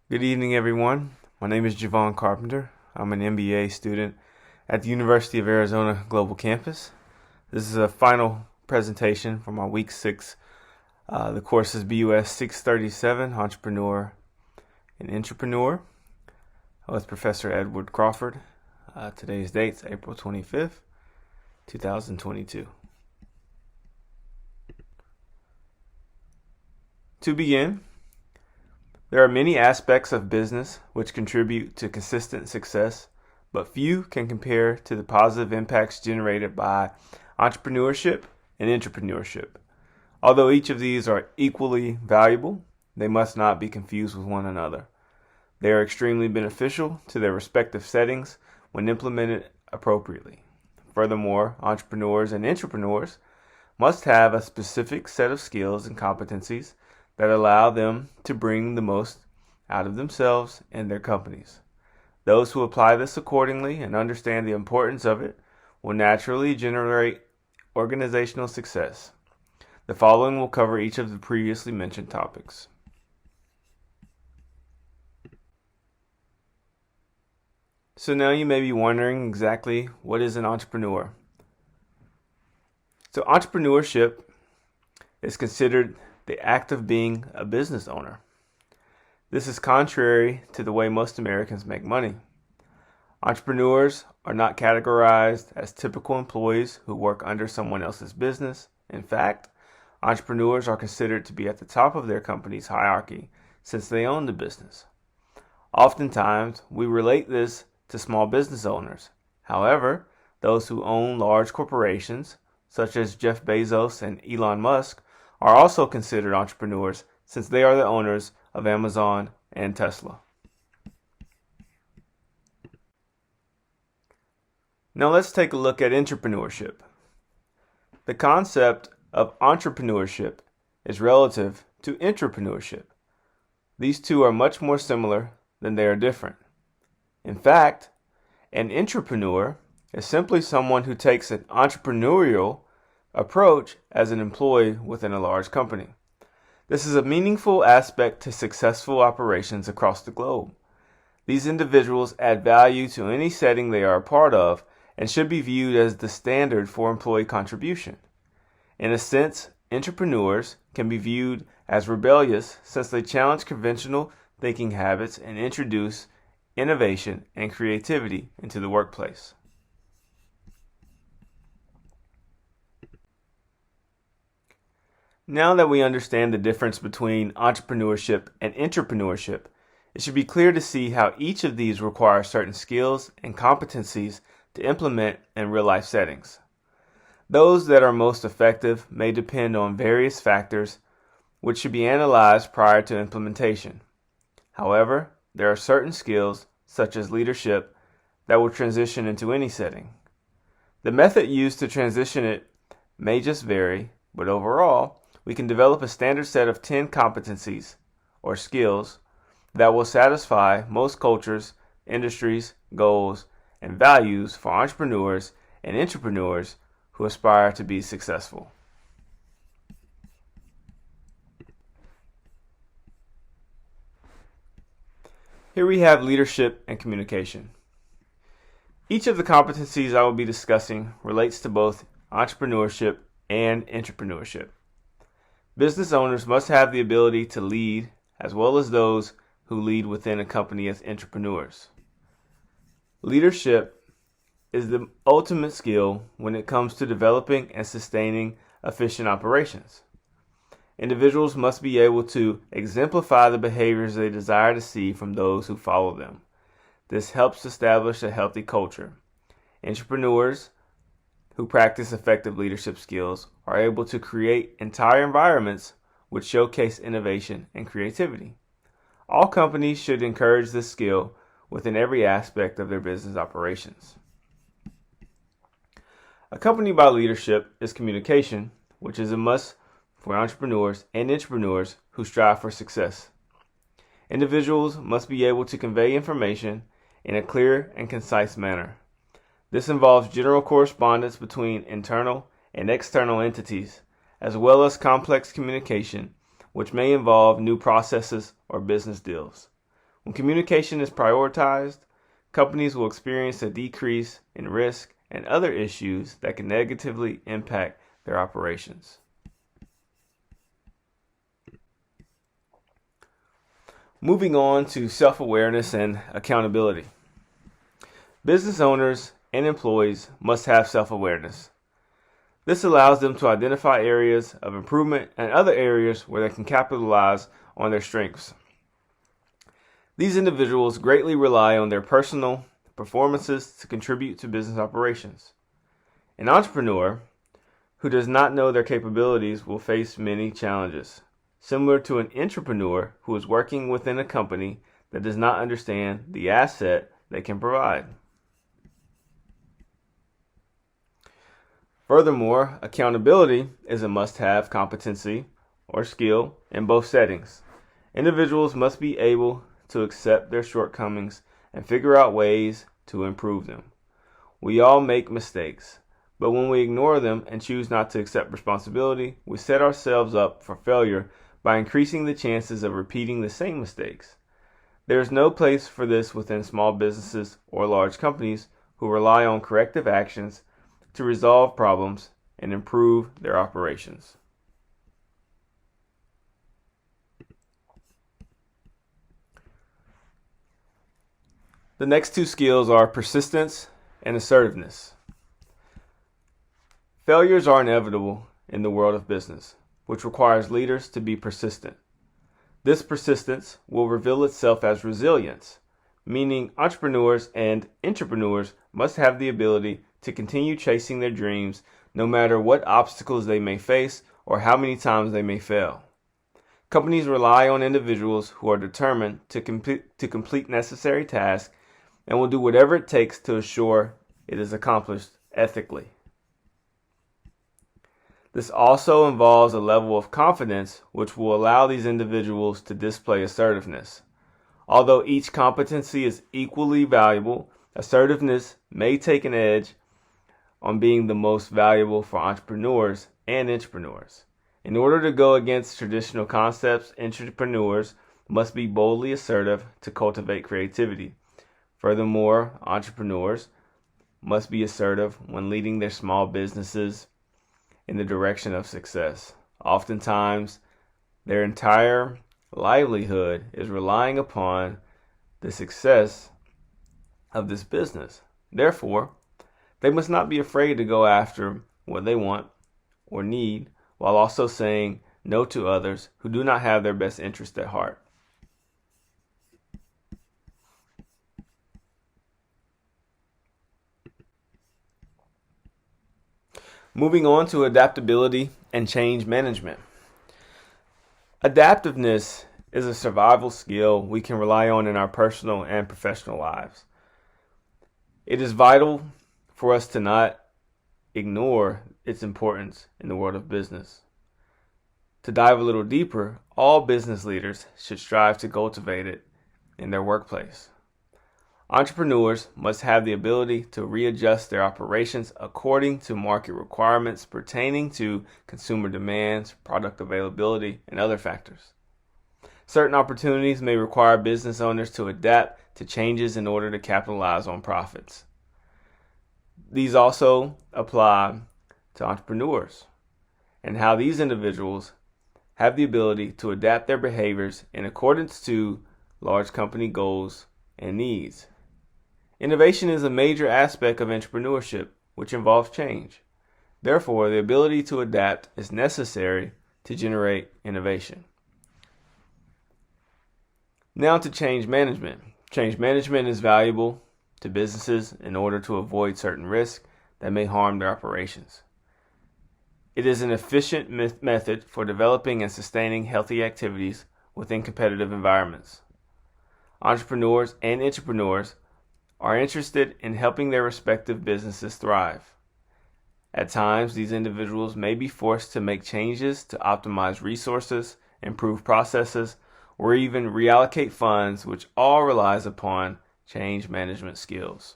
Good evening, everyone. My name is Javon Carpenter. I'm an MBA student at the University of Arizona Global Campus. This is a final presentation for my Week 6. The course is BUS637, Entrepreneur and Intrapreneur, with Professor Edward Crawford. Today's date's April 25th, 2022. To begin, there are many aspects of business which contribute to consistent success, but few can compare to the positive impacts generated by entrepreneurship and intrapreneurship. Although each of these are equally valuable, they must not be confused with one another. They are extremely beneficial to their respective settings when implemented appropriately. Furthermore, entrepreneurs and intrapreneurs must have a specific set of skills and competencies that allow them to bring the most out of themselves and their companies. Those who apply this accordingly and understand the importance of it will naturally generate organizational success. The following will cover each of the previously mentioned topics. So now you may be wondering exactly what is an entrepreneur. So entrepreneurship is considered the act of being a business owner. This is contrary to the way most Americans make money. Entrepreneurs are not categorized as typical employees who work under someone else's business. In fact, entrepreneurs are considered to be at the top of their company's hierarchy since they own the business. Oftentimes, we relate this to small business owners. However, those who own large corporations, such as Jeff Bezos and Elon Musk, are also considered entrepreneurs since they are the owners of Amazon and Tesla. Now let's take a look at entrepreneurship. The concept of entrepreneurship is relative to intrapreneurship. These two are much more similar than they are different. In fact, an intrapreneur is simply someone who takes an entrepreneurial approach as an employee within a large company. This is a meaningful aspect to successful operations across the globe. These individuals add value to any setting they are a part of and should be viewed as the standard for employee contribution. In a sense, entrepreneurs can be viewed as rebellious since they challenge conventional thinking habits and introduce innovation and creativity into the workplace. Now that we understand the difference between entrepreneurship and intrapreneurship, it should be clear to see how each of these require certain skills and competencies to implement in real-life settings. Those that are most effective may depend on various factors which should be analyzed prior to implementation. However, there are certain skills, such as leadership, that will transition into any setting. The method used to transition it may just vary, but overall, we can develop a standard set of 10 competencies or skills that will satisfy most cultures, industries, goals, and values for entrepreneurs and intrapreneurs who aspire to be successful. Here we have leadership and communication. Each of the competencies I will be discussing relates to both entrepreneurship and intrapreneurship. Business owners must have the ability to lead as well as those who lead within a company as entrepreneurs. Leadership is the ultimate skill when it comes to developing and sustaining efficient operations. Individuals must be able to exemplify the behaviors they desire to see from those who follow them. This helps establish a healthy culture. Entrepreneurs who practice effective leadership skills are able to create entire environments which showcase innovation and creativity. All companies should encourage this skill within every aspect of their business operations. Accompanied by leadership is communication, which is a must for entrepreneurs and intrapreneurs who strive for success. Individuals must be able to convey information in a clear and concise manner. This involves general correspondence between internal and external entities, as well as complex communication, which may involve new processes or business deals. When communication is prioritized, companies will experience a decrease in risk and other issues that can negatively impact their operations. Moving on to self-awareness and accountability. Business owners and employees must have self-awareness. This allows them to identify areas of improvement and other areas where they can capitalize on their strengths. These individuals greatly rely on their personal performances to contribute to business operations. An entrepreneur who does not know their capabilities will face many challenges, similar to an intrapreneur who is working within a company that does not understand the asset they can provide. Furthermore, accountability is a must-have competency or skill in both settings. Individuals must be able to accept their shortcomings and figure out ways to improve them. We all make mistakes, but when we ignore them and choose not to accept responsibility, we set ourselves up for failure by increasing the chances of repeating the same mistakes. There is no place for this within small businesses or large companies who rely on corrective actions to resolve problems and improve their operations. The next two skills are persistence and assertiveness. Failures are inevitable in the world of business, which requires leaders to be persistent. This persistence will reveal itself as resilience, meaning entrepreneurs and intrapreneurs must have the ability to continue chasing their dreams no matter what obstacles they may face or how many times they may fail. Companies rely on individuals who are determined to complete necessary tasks and will do whatever it takes to assure it is accomplished ethically. This also involves a level of confidence which will allow these individuals to display assertiveness. Although each competency is equally valuable, assertiveness may take an edge on being the most valuable for entrepreneurs and intrapreneurs. In order to go against traditional concepts, intrapreneurs must be boldly assertive to cultivate creativity. Furthermore, entrepreneurs must be assertive when leading their small businesses in the direction of success. Oftentimes, their entire livelihood is relying upon the success of this business. Therefore, they must not be afraid to go after what they want or need, while also saying no to others who do not have their best interest at heart. Moving on to adaptability and change management. Adaptiveness is a survival skill we can rely on in our personal and professional lives. It is vital for us to not ignore its importance in the world of business. To dive a little deeper, all business leaders should strive to cultivate it in their workplace. Entrepreneurs must have the ability to readjust their operations according to market requirements pertaining to consumer demands, product availability, and other factors. Certain opportunities may require business owners to adapt to changes in order to capitalize on profits. These also apply to entrepreneurs and how these individuals have the ability to adapt their behaviors in accordance to large company goals and needs. Innovation is a major aspect of entrepreneurship, which involves change. Therefore, the ability to adapt is necessary to generate innovation. Now to change management. Change management is valuable to businesses in order to avoid certain risks that may harm their operations. It is an efficient method for developing and sustaining healthy activities within competitive environments. Entrepreneurs and intrapreneurs are interested in helping their respective businesses thrive. At times, these individuals may be forced to make changes to optimize resources, improve processes, or even reallocate funds, which all relies upon change management skills.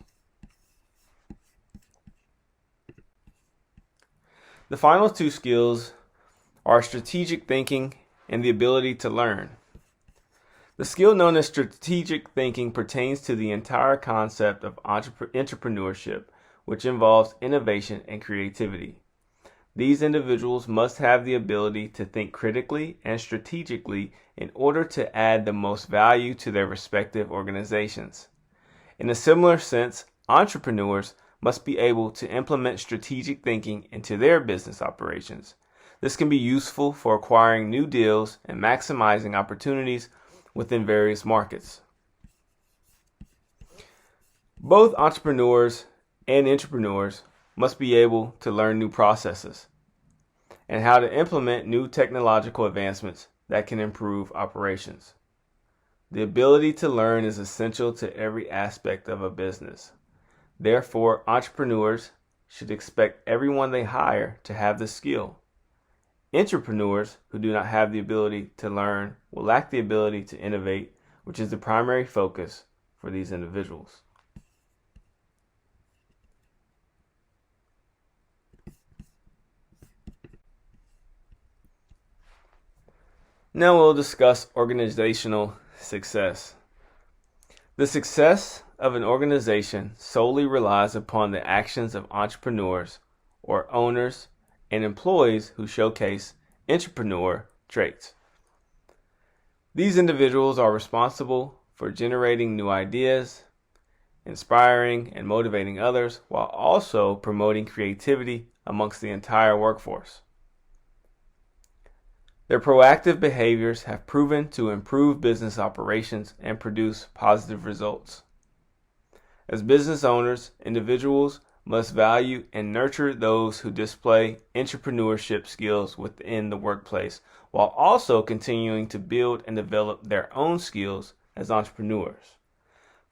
The final two skills are strategic thinking and the ability to learn. The skill known as strategic thinking pertains to the entire concept of entrepreneurship, which involves innovation and creativity. These individuals must have the ability to think critically and strategically in order to add the most value to their respective organizations. In a similar sense, entrepreneurs must be able to implement strategic thinking into their business operations. This can be useful for acquiring new deals and maximizing opportunities within various markets. Both entrepreneurs and intrapreneurs must be able to learn new processes and how to implement new technological advancements that can improve operations. The ability to learn is essential to every aspect of a business. Therefore, entrepreneurs should expect everyone they hire to have this skill. Intrapreneurs who do not have the ability to learn will lack the ability to innovate, which is the primary focus for these individuals. Now we'll discuss organizational success. The success of an organization solely relies upon the actions of entrepreneurs or owners and employees who showcase intrapreneur traits. These individuals are responsible for generating new ideas, inspiring and motivating others, while also promoting creativity amongst the entire workforce. Their proactive behaviors have proven to improve business operations and produce positive results. As business owners, individuals must value and nurture those who display entrepreneurship skills within the workplace, while also continuing to build and develop their own skills as entrepreneurs.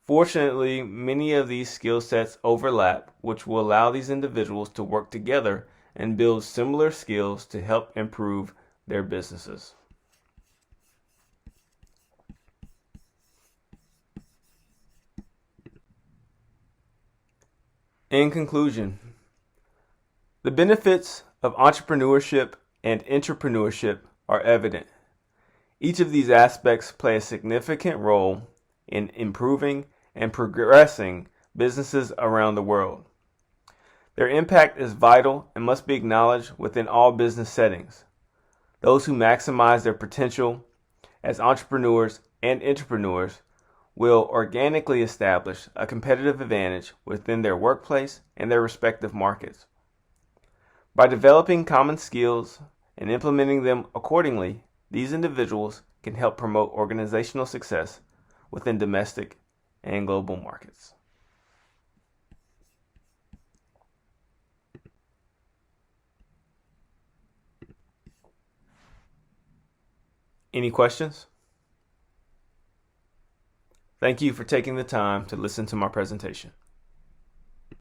Fortunately, many of these skill sets overlap, which will allow these individuals to work together and build similar skills to help improve their businesses. In conclusion, the benefits of entrepreneurship and intrapreneurship are evident. Each of these aspects play a significant role in improving and progressing businesses around the world. Their impact is vital and must be acknowledged within all business settings. Those who maximize their potential as entrepreneurs and intrapreneurs will organically establish a competitive advantage within their workplace and their respective markets. By developing common skills and implementing them accordingly, these individuals can help promote organizational success within domestic and global markets. Any questions? Thank you for taking the time to listen to my presentation.